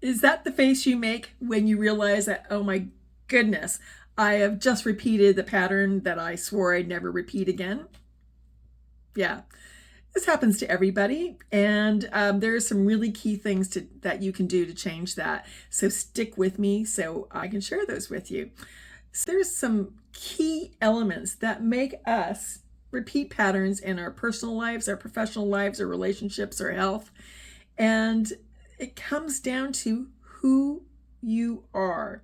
Is that the face you make when you realize that, oh my goodness, I have just repeated the pattern that I swore I'd never repeat again? Yeah, this happens to everybody. And there are some really key things that you can do to change that. So stick with me so I can share those with you. So there's some key elements that make us repeat patterns in our personal lives, our professional lives, our relationships, our health. And it comes down to who you are,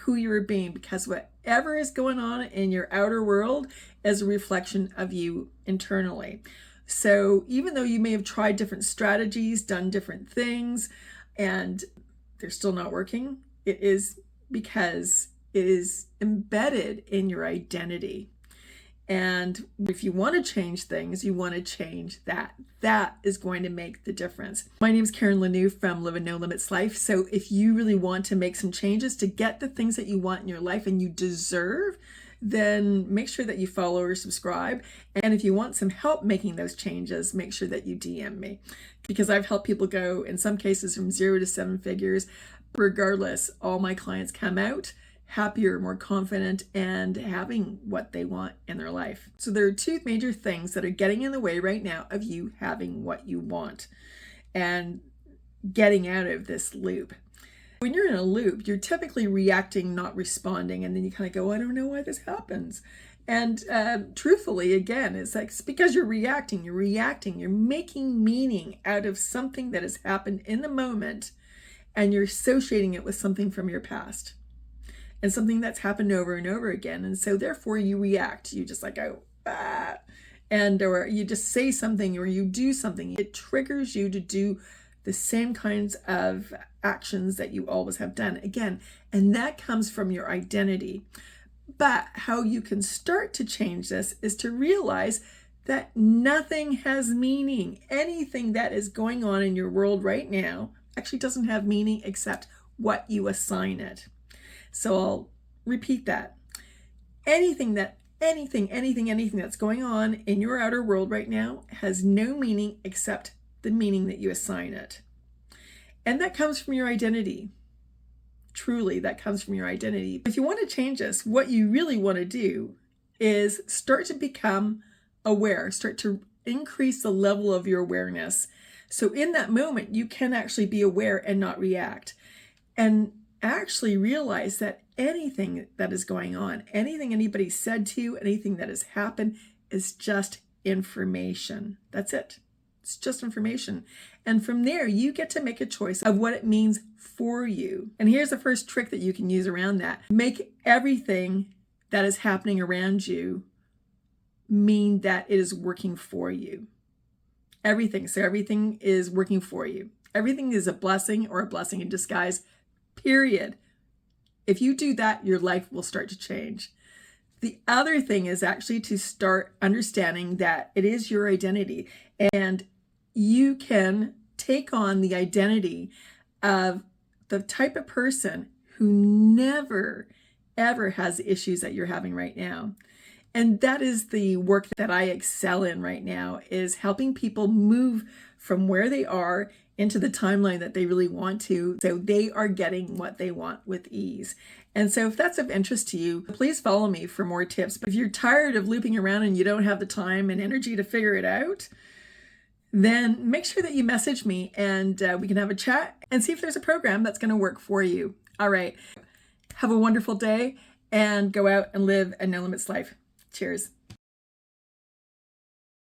who you're being, because whatever is going on in your outer world is a reflection of you internally. So even though you may have tried different strategies, done different things, and they're still not working, it is because it is embedded in your identity. And if you want to change things, you want to change that. That is going to make the difference. My name is Karen Lanou from Live a No Limits Life. So if you really want to make some changes to get the things that you want in your life and you deserve, then make sure that you follow or subscribe. And if you want some help making those changes, make sure that you DM me, because I've helped people go, in some cases, from 0 to 7 figures. Regardless, all my clients come out happier, more confident, and having what they want in their life. So there are two major things that are getting in the way right now of you having what you want and getting out of this loop. When you're in a loop, you're typically reacting, not responding, and then you kind of go, I don't know why this happens. And truthfully, again, it's like, it's because you're reacting, you're making meaning out of something that has happened in the moment, and you're associating it with something from your past and something that's happened over and over again. And so therefore you react. You just like go, ah, and or you just say something or you do something. It triggers you to do the same kinds of actions that you always have done again. And that comes from your identity. But how you can start to change this is to realize that nothing has meaning. Anything that is going on in your world right now actually doesn't have meaning except what you assign it. So I'll repeat that. Anything that's going on in your outer world right now has no meaning except the meaning that you assign it. And that comes from your identity. Truly, that comes from your identity. If you want to change this, what you really want to do is start to become aware, start to increase the level of your awareness. So in that moment, you can actually be aware and not react. And actually realize that anything that is going on, anything anybody said to you, anything that has happened is just information. That's it. It's just information. And from there, you get to make a choice of what it means for you. And here's the first trick that you can use around that. Make everything that is happening around you mean that it is working for you. Everything. So everything is working for you. Everything is a blessing or a blessing in disguise. Period. If you do that, your life will start to change. The other thing is actually to start understanding that it is your identity, and you can take on the identity of the type of person who never, ever has the issues that you're having right now. And that is the work that I excel in right now, is helping people move from where they are into the timeline that they really want to, so they are getting what they want with ease. And so if that's of interest to you, please follow me for more tips. But if you're tired of looping around and you don't have the time and energy to figure it out, then make sure that you message me and we can have a chat and see if there's a program that's going to work for you. All right. Have a wonderful day and go out and live a no limits life. Cheers.